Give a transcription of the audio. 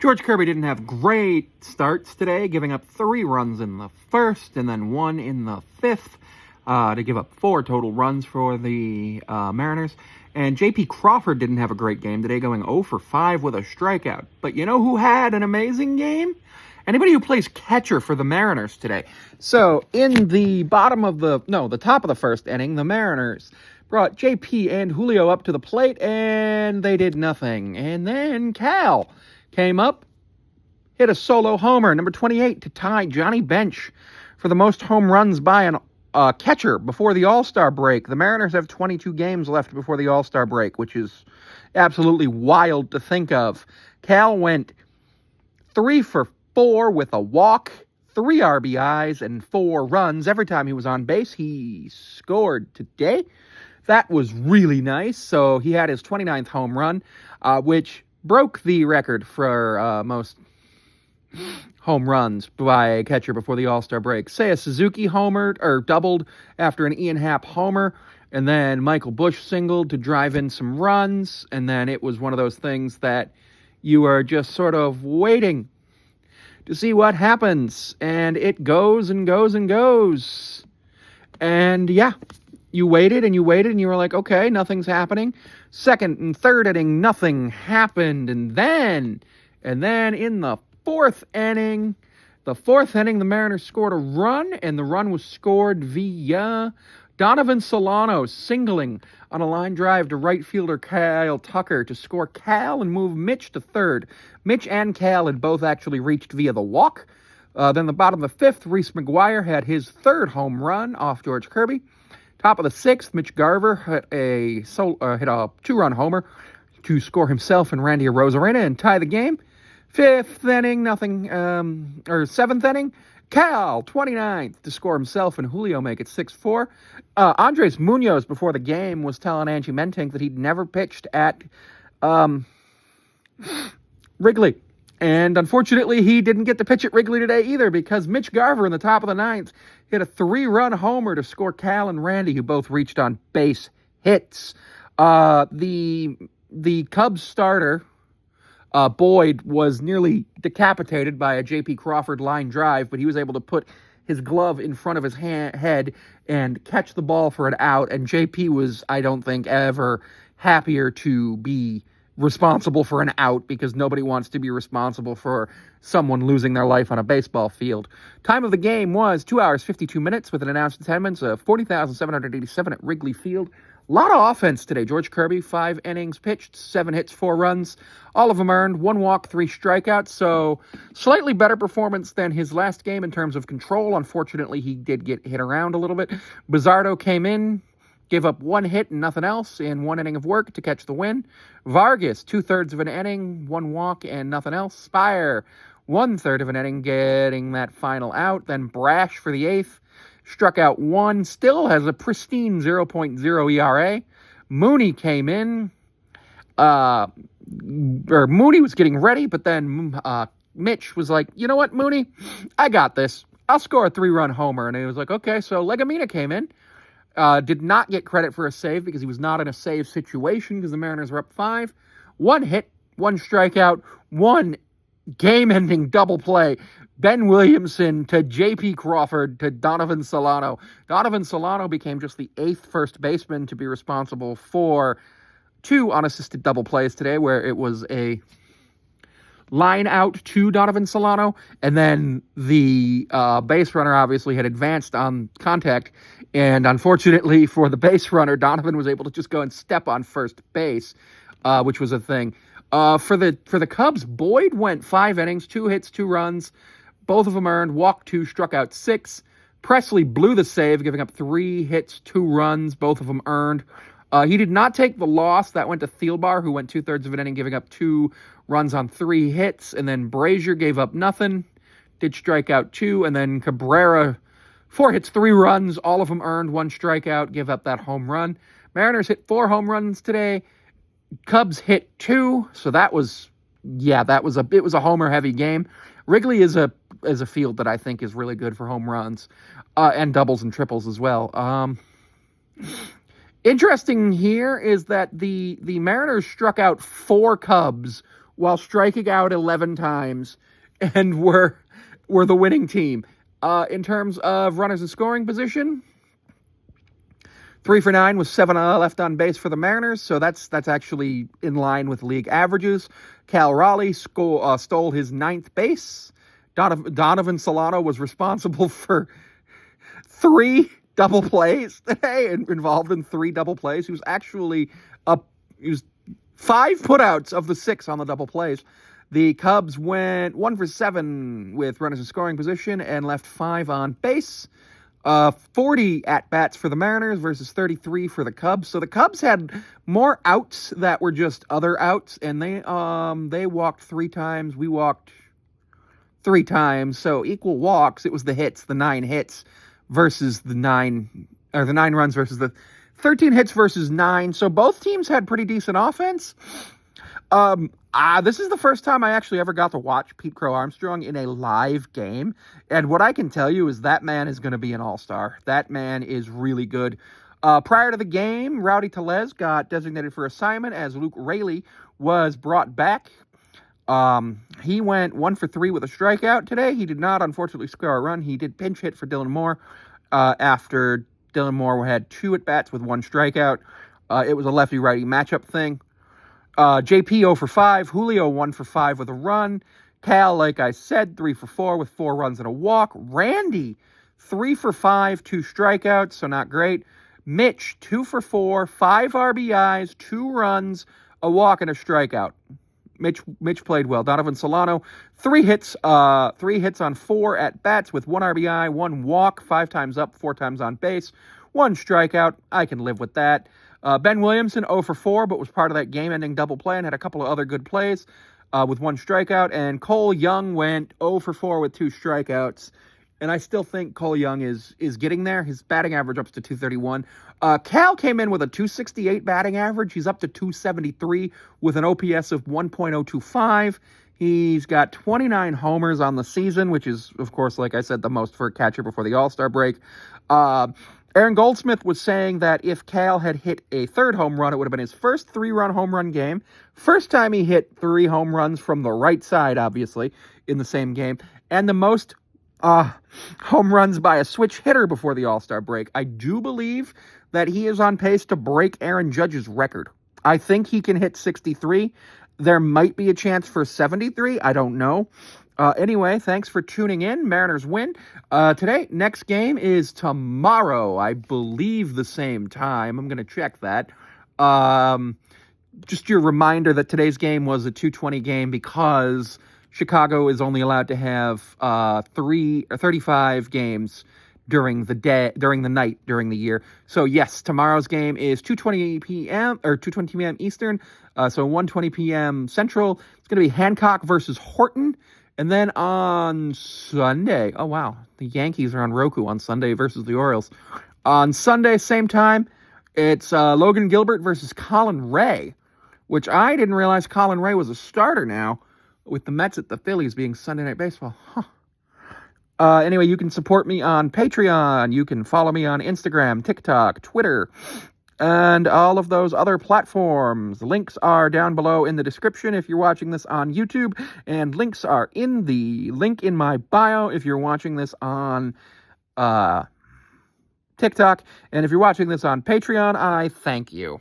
George Kirby didn't have great starts today, giving up 3 runs in the first and then 1 in the fifth to give up 4 total runs for the Mariners. And J.P. Crawford didn't have a great game today, going 0 for 5 with a strikeout. But you know who had an amazing game? Anybody who plays catcher for the Mariners today. So in the top of the first inning, the Mariners brought JP and Julio up to the plate, and they did nothing. And then Cal came up, hit a solo homer, number 28, to tie Johnny Bench for the most home runs by an catcher before the All-Star break. The Mariners have 22 games left before the All-Star break, which is absolutely wild to think of. Cal went 3 for 4 with a walk, 3 RBIs, and 4 runs. Every time he was on base, he scored today. That was really nice. So he had his 29th home run, which broke the record for most home runs by a catcher before the All-Star break. Seiya Suzuki homered, or doubled after an Ian Happ homer, and then Michael Busch singled to drive in some runs, and then it was one of those things that you are just sort of waiting to see what happens, and it goes and goes and goes. And yeah, you waited and you waited and you were like, okay, nothing's happening. Second and third inning, nothing happened. And then in the fourth inning, the Mariners scored a run, and the run was scored via Donovan Solano singling on a line drive to right fielder Kyle Tucker to score Cal and move Mitch to third. Mitch and Cal had both actually reached via the walk. Then the bottom of the fifth, Reese McGuire had his 3rd home run off George Kirby. Top of the 6th, Mitch Garver hit a 2-run homer to score himself and Randy Arozarena and tie the game. 7th inning, Cal, 29th, to score himself and Julio make it 6-4. Andres Munoz, before the game, was telling Angie Mentink that he'd never pitched at Wrigley. And unfortunately, he didn't get to pitch at Wrigley today either, because Mitch Garver in the top of the 9th hit a 3-run homer to score Cal and Randy, who both reached on base hits. The Cubs starter, Boyd, was nearly decapitated by a J.P. Crawford line drive, but he was able to put his glove in front of his head and catch the ball for an out, and J.P. was, I don't think, ever happier to be responsible for an out, because nobody wants to be responsible for someone losing their life on a baseball field. Time of the game was 2 hours, 52 minutes, with an announced attendance of 40,787 at Wrigley Field. A lot of offense today. George Kirby, 5 innings pitched, 7 hits, 4 runs. All of them earned, 1 walk, 3 strikeouts. So slightly better performance than his last game in terms of control. Unfortunately, he did get hit around a little bit. Bizzardo came in, gave up 1 hit and nothing else in 1 inning of work to catch the win. Vargas, 2/3 of an inning, 1 walk and nothing else. Spire, 1/3 of an inning, getting that final out. Then Brash for the 8th. Struck out 1, still has a pristine 0.0 ERA. Mooney came in. Mooney was getting ready, but then Mitch was like, you know what, Mooney? I got this. I'll score a 3-run homer. And he was like, okay. So Legumina came in. Did not get credit for a save because he was not in a save situation because the Mariners were up 5. 1 hit, 1 strikeout, 1 game-ending double play. Ben Williamson to J.P. Crawford to Donovan Solano. Donovan Solano became just the 8th first baseman to be responsible for 2 unassisted double plays today, where it was a line out to Donovan Solano, and then the base runner obviously had advanced on contact, and unfortunately for the base runner, Donovan was able to just go and step on first base, which was a thing. For the Cubs, Boyd went 5 innings, 2 hits, 2 runs. Both of them earned, walked 2, struck out 6. Presley blew the save, giving up 3 hits, 2 runs. Both of them earned. He did not take the loss. That went to Thielbar, who went 2/3 of an inning, giving up 2 runs on 3 hits. And then Brazier gave up nothing, did strike out 2. And then Cabrera, 4 hits, 3 runs. All of them earned, 1 strikeout, give up that home run. Mariners hit 4 home runs today. Cubs hit 2. So it was a homer-heavy game. Wrigley is a field that I think is really good for home runs and doubles and triples as well. Interesting here is that the Mariners struck out 4 Cubs while striking out 11 times and were the winning team. In terms of runners in scoring position, 3 for 9 with 7 left on base for the Mariners, so that's actually in line with league averages. Cal Raleigh stole his 9th base. Donovan Solano was responsible for 3 double plays today, involved in 3 double plays. He was actually he was 5 putouts of the 6 on the double plays. The Cubs went 1 for 7 with runners in scoring position and left 5 on base. 40 at-bats for the Mariners versus 33 for the Cubs. So the Cubs had more outs that were just other outs, and they walked 3 times. We walked 3 times, so equal walks. It was the hits, the 9 hits versus the 9 runs versus the 13 hits versus 9. So both teams had pretty decent offense. This is the first time I actually ever got to watch Pete Crow Armstrong in a live game. And what I can tell you is that man is going to be an all-star. That man is really good. Prior to the game, Rowdy Tellez got designated for assignment as Luke Raley was brought back. He went 1 for 3 with a strikeout today. He did not, unfortunately, score a run. He did pinch hit for Dylan Moore after Dylan Moore had 2 at-bats with 1 strikeout. It was a lefty-righty matchup thing. JP 0 for 5. Julio 1 for 5 with a run. Cal, like I said, 3 for 4 with 4 runs and a walk. Randy 3 for 5, 2 strikeouts, so not great. Mitch 2 for 4, 5 RBIs, 2 runs, a walk, and a strikeout. Mitch played well. Donovan Solano 3 hits on 4 at bats with 1 RBI, 1 walk, 5 times up, 4 times on base, 1 strikeout. I can live with that. Ben Williamson 0 for 4, but was part of that game-ending double play and had a couple of other good plays with 1 strikeout. And Cole Young went 0 for 4 with 2 strikeouts. And I still think Cole Young is getting there. His batting average up to 231. Cal came in with a 268 batting average. He's up to 273 with an OPS of 1.025. He's got 29 homers on the season, which is, of course, like I said, the most for a catcher before the All-Star break. Aaron Goldsmith was saying that if Cal had hit a 3rd home run, it would have been his first 3-run home run game. First time he hit 3 home runs from the right side, obviously, in the same game. And the most home runs by a switch hitter before the All-Star break. I do believe that he is on pace to break Aaron Judge's record. I think he can hit 63. There might be a chance for 73. I don't know. Anyway, thanks for tuning in. Mariners win. Today, next game is tomorrow. I believe the same time. I'm going to check that. Just your reminder that today's game was a 2:20 game because Chicago is only allowed to have 35 games during the night, during the year. So yes, tomorrow's game is 2:20 p.m. or 2:20 p.m. Eastern. So 1:20 p.m. Central. It's going to be Hancock versus Horton. And then on Sunday, oh wow, the Yankees are on Roku on Sunday versus the Orioles. On Sunday, same time, it's Logan Gilbert versus Colin Ray, which I didn't realize Colin Ray was a starter now, with the Mets at the Phillies being Sunday Night Baseball. Anyway, you can support me on Patreon. You can follow me on Instagram, TikTok, Twitter, and all of those other platforms. Links are down below in the description if you're watching this on YouTube, and links are in the link in my bio if you're watching this on TikTok. And if you're watching this on Patreon, I thank you.